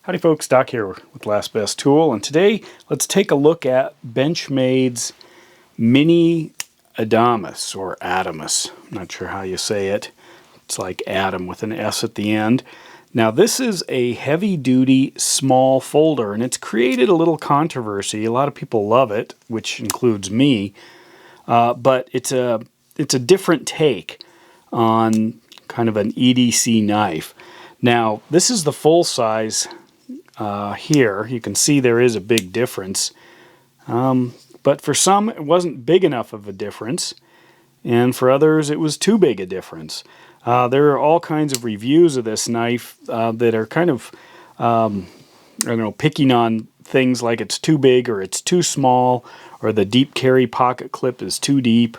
Howdy folks, Doc here with Last Best Tool, and today let's take a look at Benchmade's Mini Adamas, or Adamas. I'm not sure how you say it. It's like Adam with an S at the end. Now this is a heavy-duty small folder, and it's created a little controversy. A lot of people love it, which includes me, but it's a different take on kind of an EDC knife. Now this is the full size. Here you can see there is a big difference, but for some it wasn't big enough of a difference, and for others it was too big a difference. There are all kinds of reviews of this knife that are kind of I don't know, picking on things like it's too big or it's too small, or the deep carry pocket clip is too deep,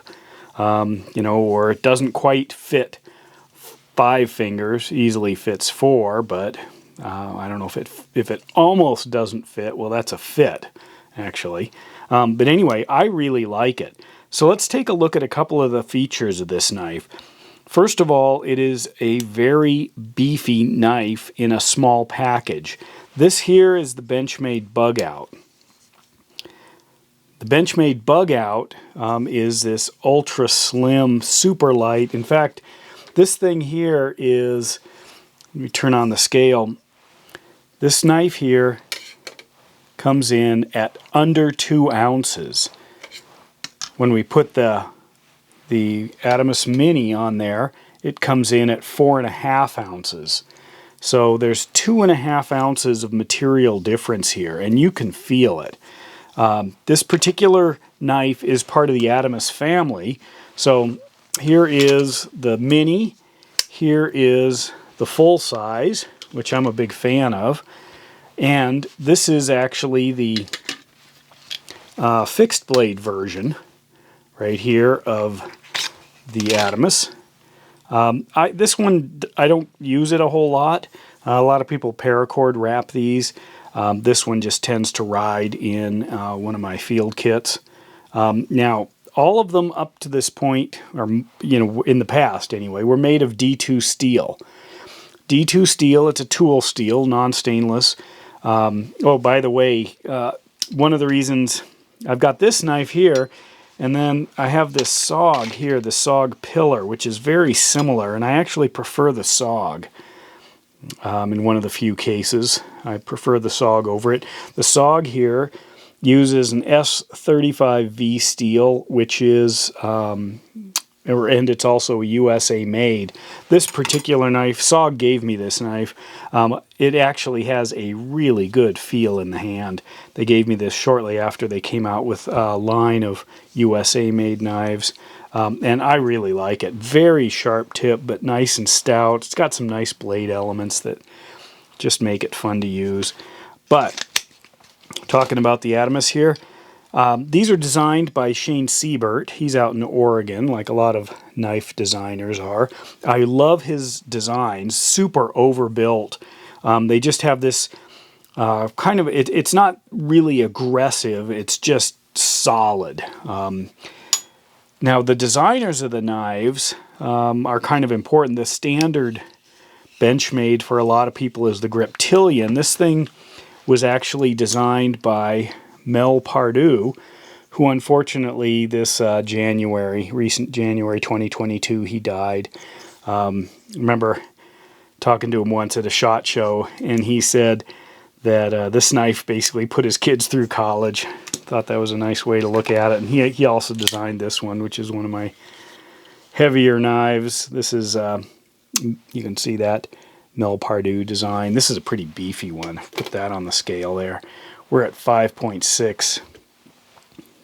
you know, or it doesn't quite fit 5 fingers, easily fits 4, but I don't know if it almost doesn't fit. Well, that's a fit, actually. But anyway, I really like it. So let's take a look at a couple of the features of this knife. First of all, it is a very beefy knife in a small package. This here is the Benchmade Bug Out. The Benchmade Bug Out is this ultra slim, super light. In fact, this thing here is, let me turn on the scale. This knife here comes in at under 2 ounces. When we put the Adamas Mini on there, it comes in at 4.5 ounces. So there's 2.5 ounces of material difference here, and you can feel it. This particular knife is part of the Adamas family. So here is the Mini, here is the full size, which I'm a big fan of, and this is actually the fixed blade version right here of the Adamas. This one, I don't use it a whole lot. A lot of people paracord wrap these. This one just tends to ride in one of my field kits. Now, all of them up to this point, or you know, in the past anyway, were made of D2 steel. D2 steel, it's a tool steel, non-stainless. Oh, by the way, one of the reasons I've got this knife here, and then I have this SOG here, the SOG pillar, which is very similar, and I actually prefer the SOG. In one of the few cases, I prefer the SOG over it. The SOG here uses an S35V steel, which is, and it's also USA made. This particular knife, SOG gave me this knife. It actually has a really good feel in the hand. They gave me this shortly after they came out with a line of USA made knives. And I really like it. Very sharp tip, but nice and stout. It's got some nice blade elements that just make it fun to use. But talking about the Adamas here, these are designed by Shane Siebert. He's out in Oregon, like a lot of knife designers are. I love his designs, super overbuilt. They just have this kind of, it's not really aggressive, it's just solid. Now the designers of the knives are kind of important. The standard Benchmade for a lot of people is the Griptilian. This thing was actually designed by Mel Pardue, who unfortunately this recent January 2022, he died. Remember talking to him once at a SHOT Show, and he said that this knife basically put his kids through college. Thought that was a nice way to look at it. And he also designed this one, which is one of my heavier knives. This is, you can see that Mel Pardue design. This is a pretty beefy one. Put that on the scale there. We're at 5.6.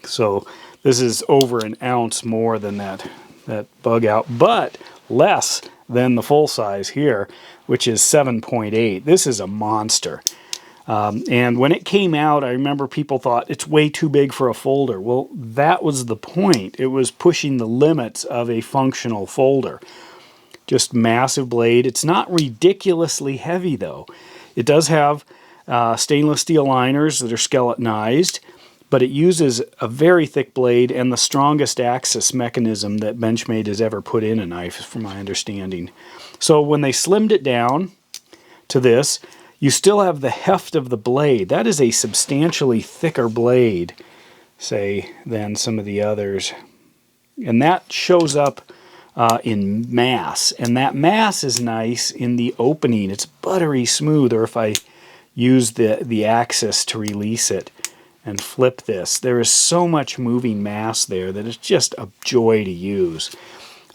So this is over an ounce more than that Bug Out, but less than the full size here, which is 7.8. This is a monster. And when it came out, I remember people thought it's way too big for a folder. Well, that was the point. It was pushing the limits of a functional folder. Just massive blade. It's not ridiculously heavy, though. It does have stainless steel liners that are skeletonized, but it uses a very thick blade and the strongest axis mechanism that Benchmade has ever put in a knife, from my understanding. So when they slimmed it down to this, you still have the heft of the blade. That is a substantially thicker blade, say, than some of the others. And that shows up in mass. And that mass is nice in the opening. It's buttery smooth, or if I use the axis to release it and flip this, there is so much moving mass there that it's just a joy to use,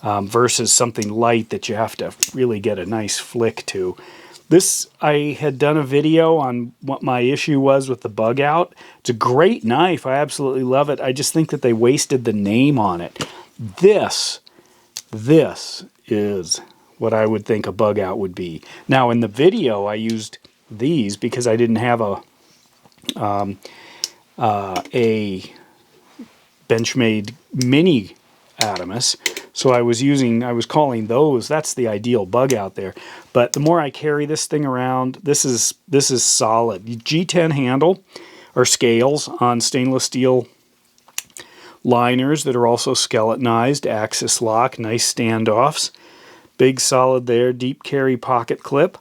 versus something light that you have to really get a nice flick to. This, I had done a video on what my issue was with the bug out. It's a great knife. I absolutely love it. I just think that they wasted the name on it. This is what I would think a bug out would be. Now in the video I used these because I didn't have a Benchmade Mini Adamas, so I was calling those, that's the ideal bug out there. But the more I carry this thing around, this is solid. G10 handle or scales on stainless steel liners that are also skeletonized, axis lock, nice standoffs, big solid there, deep carry pocket clip.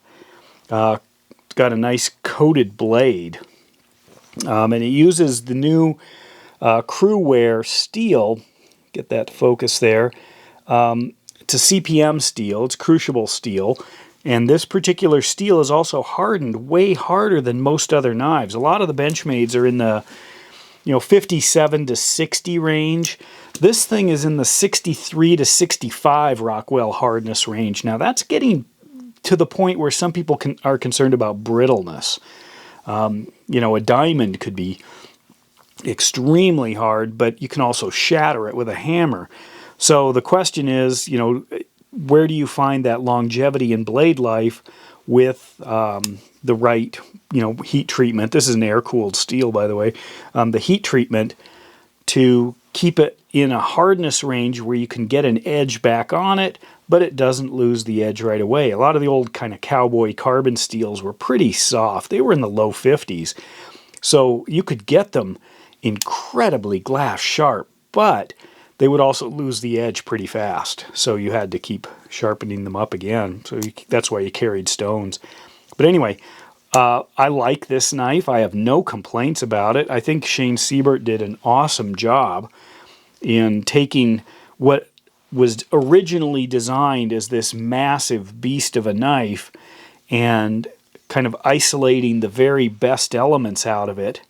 It's got a nice coated blade, and it uses the new crew wear steel. Get that focus there. It's a CPM steel. It's crucible steel. And this particular steel is also hardened way harder than most other knives. A lot of the Benchmades are in the 57 to 60 range. This thing is in the 63 to 65 Rockwell hardness range. Now that's getting to the point where some people are concerned about brittleness. A diamond could be extremely hard, but you can also shatter it with a hammer. So the question is, where do you find that longevity in blade life with the right, heat treatment? This is an air-cooled steel, by the way. The heat treatment to keep it in a hardness range where you can get an edge back on it, but it doesn't lose the edge right away. A lot of the old kind of cowboy carbon steels were pretty soft. They were in the low 50s. So you could get them incredibly glass sharp, but they would also lose the edge pretty fast. So you had to keep sharpening them up again. So that's why you carried stones. But anyway, I like this knife. I have no complaints about it. I think Shane Siebert did an awesome job in taking what was originally designed as this massive beast of a knife and kind of isolating the very best elements out of it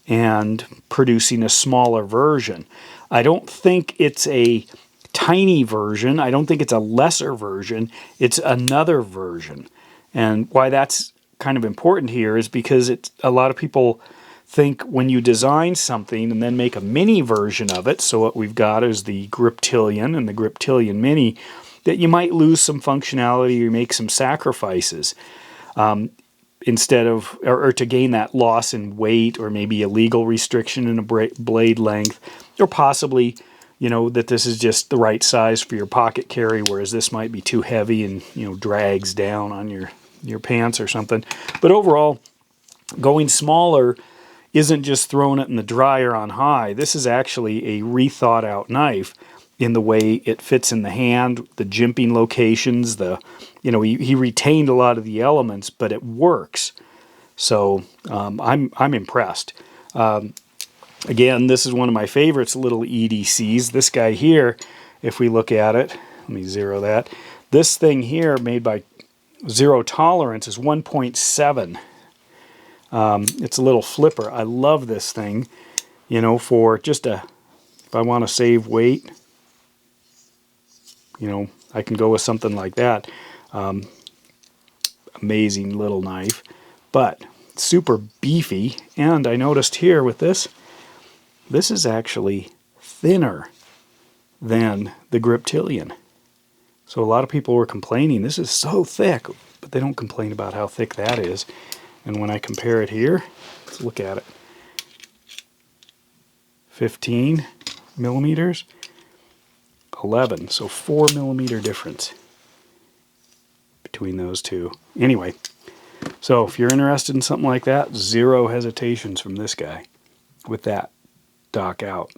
and producing a smaller version. I don't think it's a tiny version. I don't think it's a lesser version. It's another version. And why that's kind of important here is because a lot of people think when you design something and then make a mini version of it, so what we've got is the Griptilian and the Griptilian Mini, that you might lose some functionality or make some sacrifices. Instead of, or to gain that loss in weight, or maybe a legal restriction in a blade length, or possibly, that this is just the right size for your pocket carry, whereas this might be too heavy and, drags down on your pants or something. But overall, going smaller isn't just throwing it in the dryer on high. This is actually a rethought out knife in the way it fits in the hand, the jimping locations, he retained a lot of the elements, but it works. So I'm impressed. Again, this is one of my favorites, little EDCs. This guy here, if we look at it, let me zero that. This thing here, made by Zero Tolerance, is 1.7. It's a little flipper. I love this thing, for just if I want to save weight, I can go with something like that. Amazing little knife, but super beefy. And I noticed here with this is actually thinner than the Griptilian. So a lot of people were complaining, this is so thick, but they don't complain about how thick that is. And when I compare it here, let's look at it. 15 millimeters, 11, so 4 millimeter difference between those two. Anyway, so if you're interested in something like that, zero hesitations from this guy with that Doc out.